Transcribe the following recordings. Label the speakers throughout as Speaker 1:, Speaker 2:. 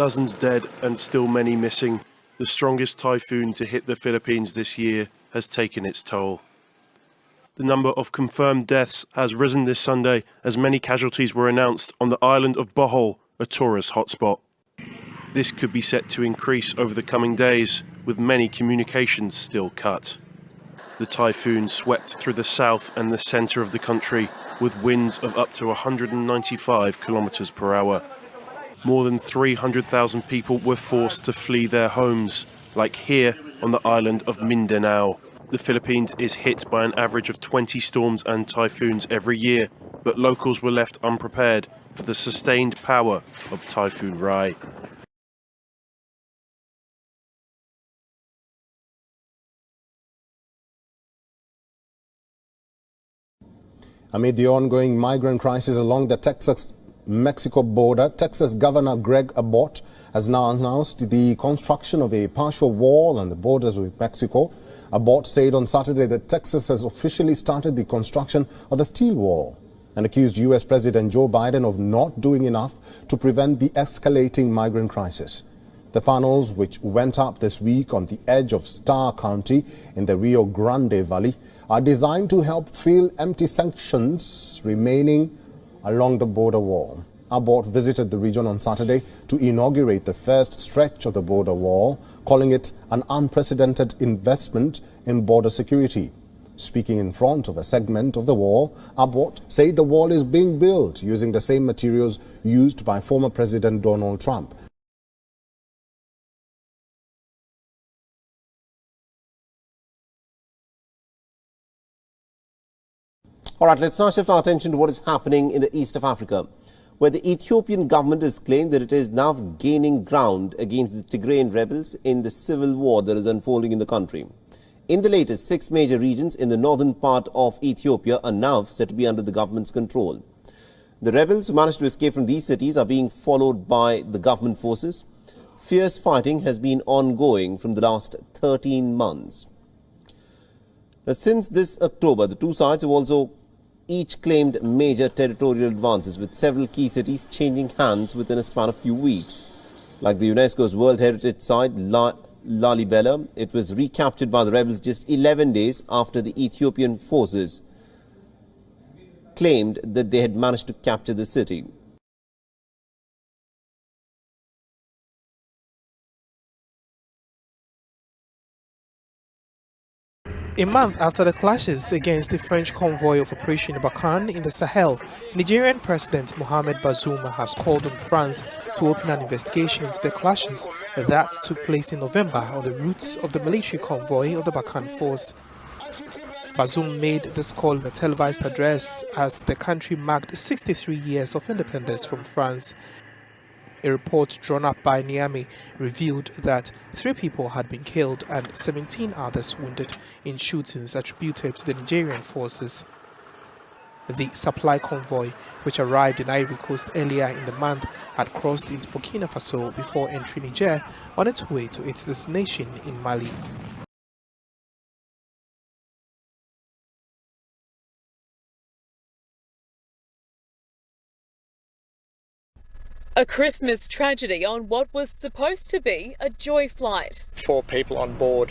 Speaker 1: Dozens dead and still many missing. The strongest typhoon to hit the Philippines this year has taken its toll. The number of confirmed deaths has risen this Sunday as many casualties were announced on the island of Bohol, a tourist hotspot. This could be set to increase over the coming days, with many communications still cut. The typhoon swept through the south and the centre of the country with winds of up to 195 kilometres per hour. More than 300,000 people were forced to flee their homes, like here on the island of Mindanao. The Philippines is hit by an average of 20 storms and typhoons every year, but locals were left unprepared for the sustained power of Typhoon Rai.
Speaker 2: Amid the ongoing migrant crisis along the Texas-Mexico border, Texas Governor Greg Abbott has now announced the construction of a partial wall on the borders with Mexico. Abbott said on Saturday that Texas has officially started the construction of the steel wall and accused U.S. President Joe Biden of not doing enough to prevent the escalating migrant crisis. The panels, which went up this week on the edge of Starr County in the Rio Grande Valley, are designed to help fill empty sections remaining along the border wall. Abbott visited the region on Saturday to inaugurate the first stretch of the border wall, calling it an unprecedented investment in border security. Speaking in front of a segment of the wall, Abbott said the wall is being built using the same materials used by former President Donald Trump.
Speaker 3: All right, let's now shift our attention to what is happening in the east of Africa, where the Ethiopian government has claimed that it is now gaining ground against the Tigrayan rebels in the civil war that is unfolding in the country. In the latest, 6 major regions in the northern part of Ethiopia are now said to be under the government's control. The rebels who managed to escape from these cities are being followed by the government forces. Fierce fighting has been ongoing from the last 13 months. Now, since this October, the two sides have also each claimed major territorial advances, with several key cities changing hands within a span of few weeks. Like the UNESCO's World Heritage Site, Lalibela, it was recaptured by the rebels just 11 days after the Ethiopian forces claimed that they had managed to capture the city.
Speaker 4: A month after the clashes against the French convoy of Operation Barkhane in the Sahel, Nigerian President Mohamed Bazoum has called on France to open an investigation into the clashes that took place in November on the routes of the military convoy of the Barkhane force. Bazoum made this call in a televised address as the country marked 63 years of independence from France. A report drawn up by Niamey revealed that 3 people had been killed and 17 others wounded in shootings attributed to the Nigerian forces. The supply convoy, which arrived in Ivory Coast earlier in the month, had crossed into Burkina Faso before entering Niger on its way to its destination in Mali.
Speaker 5: A Christmas tragedy on what was supposed to be a joy flight.
Speaker 6: 4 people on board,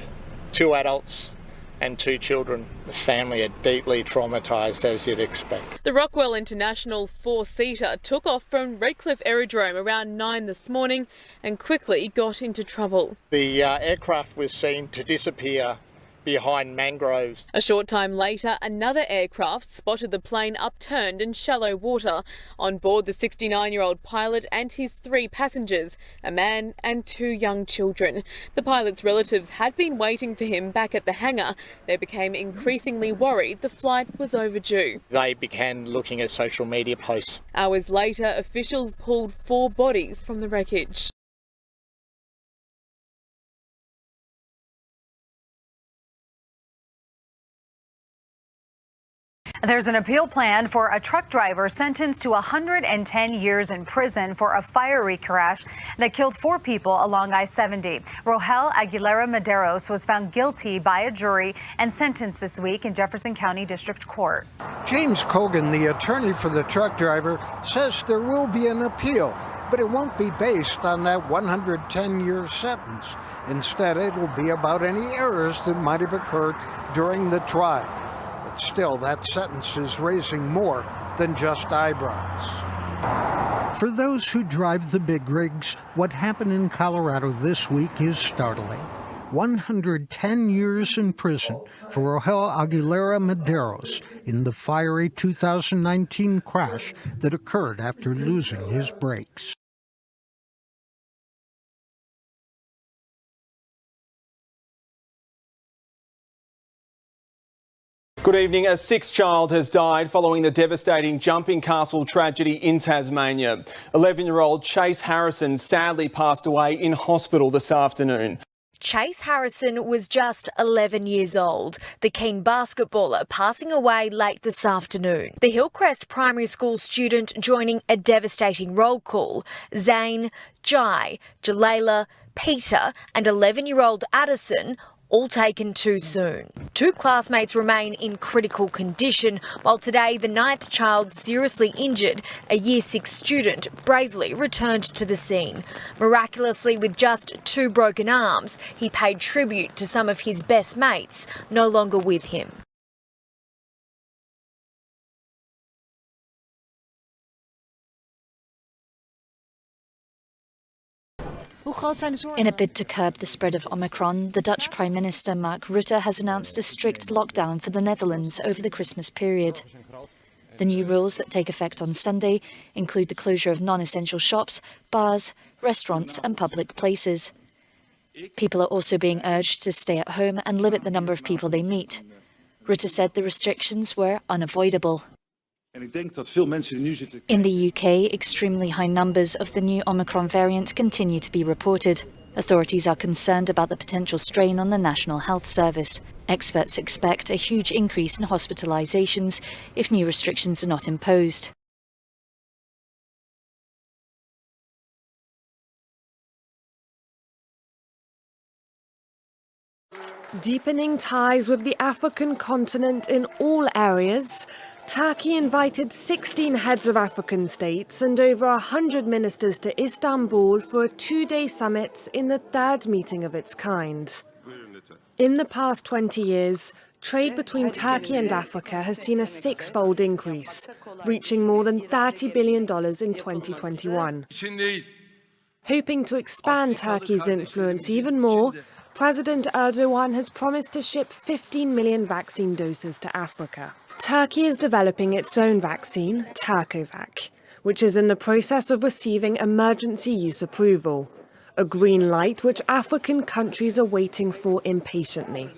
Speaker 6: 2 adults and 2 children. The family are deeply traumatised, as you'd expect.
Speaker 5: The Rockwell International 4-seater took off from Redcliffe Aerodrome around 9 this morning and quickly got into trouble.
Speaker 6: The aircraft was seen to disappear behind mangroves.
Speaker 5: A short time later, another aircraft spotted the plane upturned in shallow water. On board, the 69-year-old pilot and his 3 passengers, a man and 2 young children. The pilot's relatives had been waiting for him back at the hangar. They became increasingly worried the flight was overdue.
Speaker 6: They began looking at social media posts.
Speaker 5: Hours later, officials pulled 4 bodies from the wreckage.
Speaker 7: There's an appeal plan for a truck driver sentenced to 110 years in prison for a fiery crash that killed 4 people along I-70. Rohel Aguilera Medeiros was found guilty by a jury and sentenced this week in Jefferson County District Court.
Speaker 8: James Cogan, the attorney for the truck driver, says there will be an appeal. But it won't be based on that 110-year sentence. Instead, it'll be about any errors that might have occurred during the trial. But still, that sentence is raising more than just eyebrows. For those who drive the big rigs, what happened in Colorado this week is startling. 110 years in prison for Rohel Aguilera Medeiros in the fiery 2019 crash that occurred after losing his brakes.
Speaker 9: Good evening. A sixth child has died following the devastating Jumping Castle tragedy in Tasmania. 11-year-old Chase Harrison sadly passed away in hospital this afternoon.
Speaker 10: Chase Harrison was just 11 years old, the keen basketballer passing away late this afternoon. The Hillcrest Primary School student joining a devastating roll call. Zane, Jai, Jalayla, Peter and 11-year-old Addison all taken too soon. Two classmates remain in critical condition, while today the 9th child seriously injured, a Year 6 student, bravely returned to the scene. Miraculously, with just 2 broken arms, he paid tribute to some of his best mates, no longer with him.
Speaker 11: In a bid to curb the spread of Omicron, the Dutch Prime Minister Mark Rutte has announced a strict lockdown for the Netherlands over the Christmas period. The new rules that take effect on Sunday include the closure of non-essential shops, bars, restaurants and public places. People are also being urged to stay at home and limit the number of people they meet. Rutte said the restrictions were unavoidable. In the UK, extremely high numbers of the new Omicron variant continue to be reported. Authorities are concerned about the potential strain on the National Health Service. Experts expect a huge increase in hospitalisations if new restrictions are not imposed.
Speaker 12: Deepening ties with the African continent in all areas, Turkey invited 16 heads of African states and over 100 ministers to Istanbul for a 2-day summit in the 3rd meeting of its kind. In the past 20 years, trade between Turkey and Africa has seen a 6-fold increase, reaching more than $30 billion in 2021. Hoping to expand Turkey's influence even more, President Erdogan has promised to ship 15 million vaccine doses to Africa. Turkey is developing its own vaccine, Turkovac, which is in the process of receiving emergency use approval, a green light which African countries are waiting for impatiently.